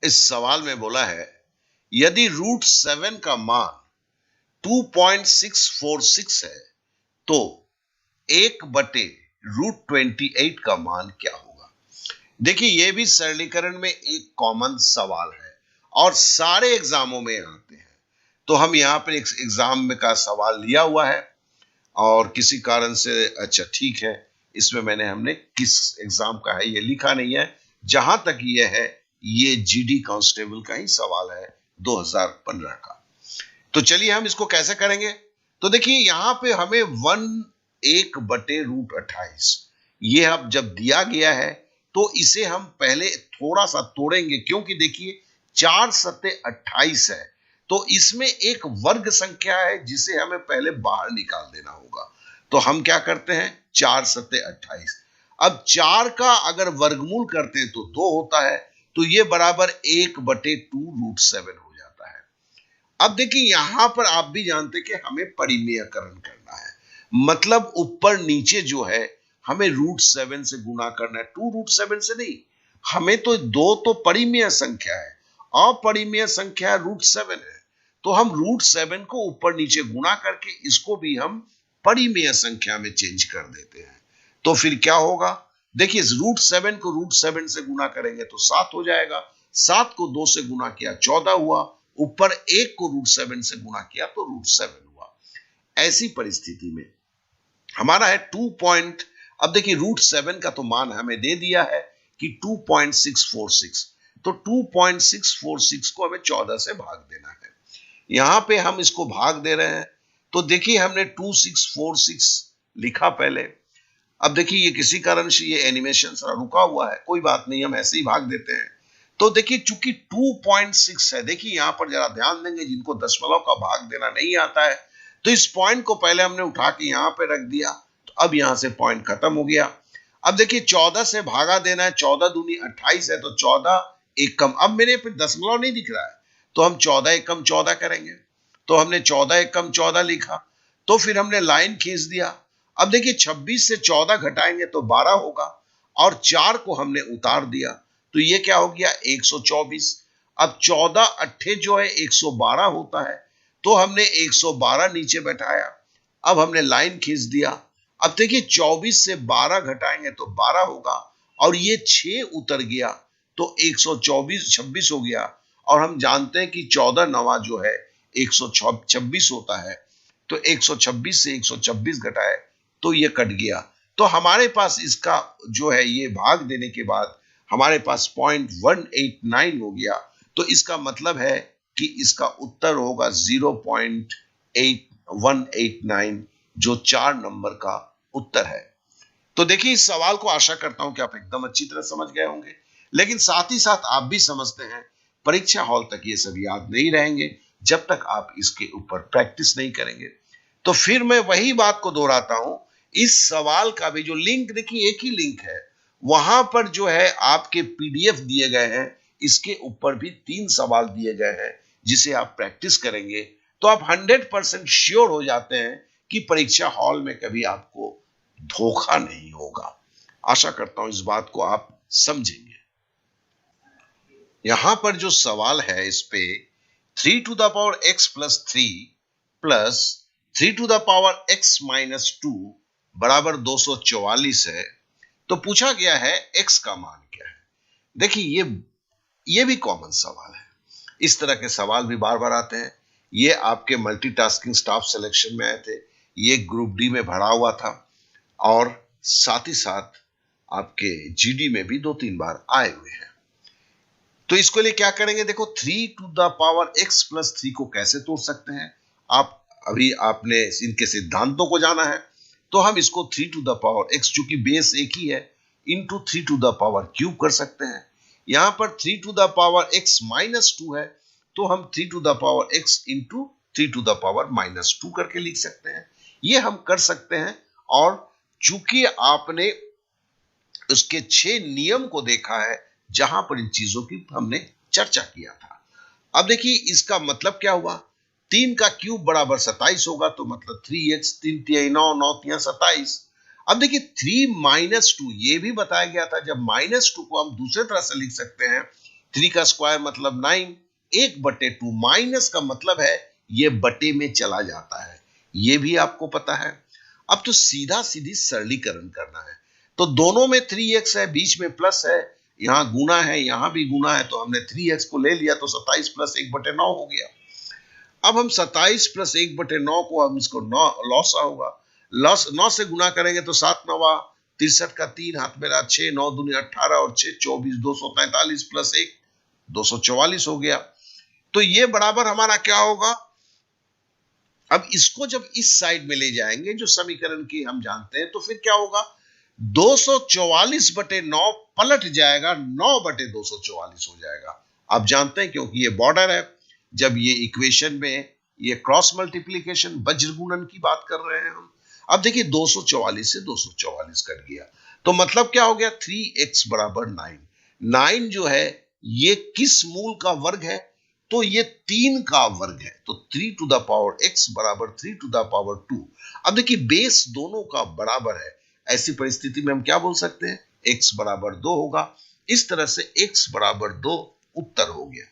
इस सवाल में बोला है यदि रूट 7 का मान 2.646 है तो 1/√28 का मान क्या होगा। देखिए ये भी सरलीकरण में एक कॉमन सवाल है और सारे एग्जामों में आते हैं। तो हम यहाँ पर एक एग्जाम में का सवाल लिया हुआ है और किसी कारण से अच्छा ठीक है, इसमें हमने किस एग्जाम का है ये लिखा नहीं है। जहां तक ये है ये जीडी कांस्टेबल का ही सवाल है 2015 का। तो चलिए हम इसको कैसे करेंगे। तो देखिए यहां पे हमें 1/√28 ये अब जब दिया गया है तो इसे हम पहले थोड़ा सा तोड़ेंगे, क्योंकि देखिए 4 सत्ते 28 है तो इसमें एक वर्ग संख्या है जिसे हमें पहले बाहर निकाल देना होगा। तो हम क्या करते हैं 4 सत्ते 28। अब 4 का अगर वर्गमूल करते हैं तो 2 होता है, तो ये बराबर 1/2√7 हो जाता है। अब देखिए यहां पर आप भी जानते कि हमें परिमेयकरण करना है, मतलब ऊपर नीचे जो है हमें √7 से गुणा करना है, 2√7 से नहीं। हमें तो 2 तो परिमेय संख्या है, अपरिमेय संख्या √7 है, तो हम √7 को ऊपर नीचे गुणा करके इसको भी हम परिमेय संख्या में चेंज कर देते हैं। तो फिर क्या होगा, देखिए √7 को √7 से गुणा करेंगे तो 7 हो जाएगा, 7 को 2 से गुणा किया 14 हुआ, ऊपर 1 को √7 से गुणा किया तो √7 हुआ। ऐसी परिस्थिति में हमारा है 2 अब देखिए √7 का तो मान हमें दे दिया है कि 2.646, तो 2.646 को हमें 14 से भाग देना है। यहां पे हम इसको भाग दे रहे हैं तो देखिए हमने 2646 लिखा पहले। अब देखिए ये किसी कारण से ये एनिमेशन सारा रुका हुआ है, कोई बात नहीं, हम ऐसे ही भाग देते हैं। तो देखिए चूंकि 2.6 है, देखिए यहां पर जरा ध्यान देंगे जिनको दशमलव का भाग देना नहीं आता है, तो इस पॉइंट को पहले हमने उठा के यहां पे रख दिया, तो अब यहां से पॉइंट खत्म हो गया। अब देखिए 14 से भागा देना है, 14 दूनी 28 है, तो 14 एकम, अब मेरे पे दशमलव नहीं दिख रहा है तो हम 14 एकम 14 करेंगे, तो हमने 14 एकम 14 लिखा, तो फिर हमने लाइन खींच दिया। अब देखिए 26 से 14 घटाएंगे तो 12 होगा और 4 को हमने उतार दिया, तो ये क्या हो गया 124। अब 14 अट्ठे जो है 112 होता है, तो हमने 112 नीचे बैठाया। अब हमने लाइन खींच दिया। अब देखिए 24 से 12 घटाएंगे तो 12 होगा और ये 6 उतर गया तो 126 हो गया, और हम जानते हैं कि 14 नवा जो है 126 होता है, तो 126 से 126 घटाए तो ये कट गया। तो हमारे पास इसका जो है ये भाग देने के बाद हमारे पास 0.189 हो गया, तो इसका मतलब है कि इसका उत्तर होगा 0.8189, जो 4 नंबर का उत्तर है। तो देखिए इस सवाल को आशा करता हूं कि आप एकदम अच्छी तरह समझ गए होंगे, लेकिन साथ ही साथ आप भी समझते हैं परीक्षा हॉल तक ये सब याद नहीं रहेंगे जब तक आप इसके ऊपर प्रैक्टिस नहीं करेंगे। तो फिर मैं वही बात को दोहराता हूं, इस सवाल का भी जो लिंक, देखिए एक ही लिंक है, वहां पर जो है आपके पीडीएफ दिए गए हैं, इसके ऊपर भी 3 सवाल दिए गए हैं जिसे आप प्रैक्टिस करेंगे तो आप 100% श्योर हो जाते हैं कि परीक्षा हॉल में कभी आपको धोखा नहीं होगा। आशा करता हूं इस बात को आप समझेंगे। यहां पर जो सवाल है इस पे 3⁻x+3 प्लस 3⁻x-2 बराबर 244 है, तो पूछा गया है x का मान क्या है। देखिए ये भी कॉमन सवाल है, इस तरह के सवाल भी बार बार आते हैं। ये आपके मल्टीटास्किंग स्टाफ सिलेक्शन में आए थे, ये ग्रुप डी में भरा हुआ था और साथ ही साथ आपके जीडी में भी 2-3 बार आए हुए हैं। तो इसके लिए क्या करेंगे, देखो 3⁻x+3 को कैसे तोड़ सकते हैं, आपने इनके सिद्धांतों को जाना है, तो हम इसको 3⁻x, चूंकि बेस एक ही है, इंटू 3⁻³ कर सकते हैं। यहां पर 3⁻x-2 है तो हम 3⁻x इंटू 3⁻-2 करके लिख सकते हैं। ये हम कर सकते हैं, और चूंकि आपने उसके 6 नियम को देखा है जहां पर इन चीजों की हमने चर्चा किया था। अब देखिए इसका मतलब क्या हुआ, 3 का क्यूब बराबर 27 होगा, तो मतलब 3x, 3 तिहाई 9, 9 तिहाई 27। अब देखिए 3 - 2 ये भी बताया गया था, जब -2 को हम दूसरे तरह से लिख सकते हैं 3 का स्क्वायर मतलब 9, 1/2 माइनस का मतलब है ये बटे में चला जाता है, ये भी आपको पता है। अब तो सीधा सीधी सरलीकरण करना है, तो दोनों में 3x है, बीच में प्लस है, यहां गुना है, यहां भी गुना है, तो हमने 3x को ले लिया तो 27 प्लस 1/9 हो गया। अब हम 27 प्लस 1/9 को हम इसको 9 लॉसा होगा, लॉस 9 से गुना करेंगे तो 7 9 63 का 3 हाथ मेरा 6 9 दूनी 18 और 6 24 243 प्लस 1 244 हो गया। तो ये बराबर हमारा क्या होगा, अब इसको जब इस साइड में ले जाएंगे जो समीकरण की हम जानते हैं, तो फिर क्या होगा, 244/9 पलट जाएगा 9/244 हो जाएगा। आप जानते हैं क्योंकि ये बॉर्डर है, जब ये इक्वेशन में ये क्रॉस मल्टीप्लीकेशन वज्र गुणन की बात कर रहे हैं हम। अब देखिए 244 से 244 कट गया, तो मतलब क्या हो गया, 3x बराबर 9। 9 जो है ये किस मूल का वर्ग है, तो ये 3 का वर्ग है, तो 3 टू द पावर x बराबर 3 टू द पावर 2। अब देखिए बेस दोनों का बराबर है, ऐसी परिस्थिति में हम क्या बोल सकते हैं, x बराबर 2 होगा। इस तरह से x बराबर 2 उत्तर हो गया।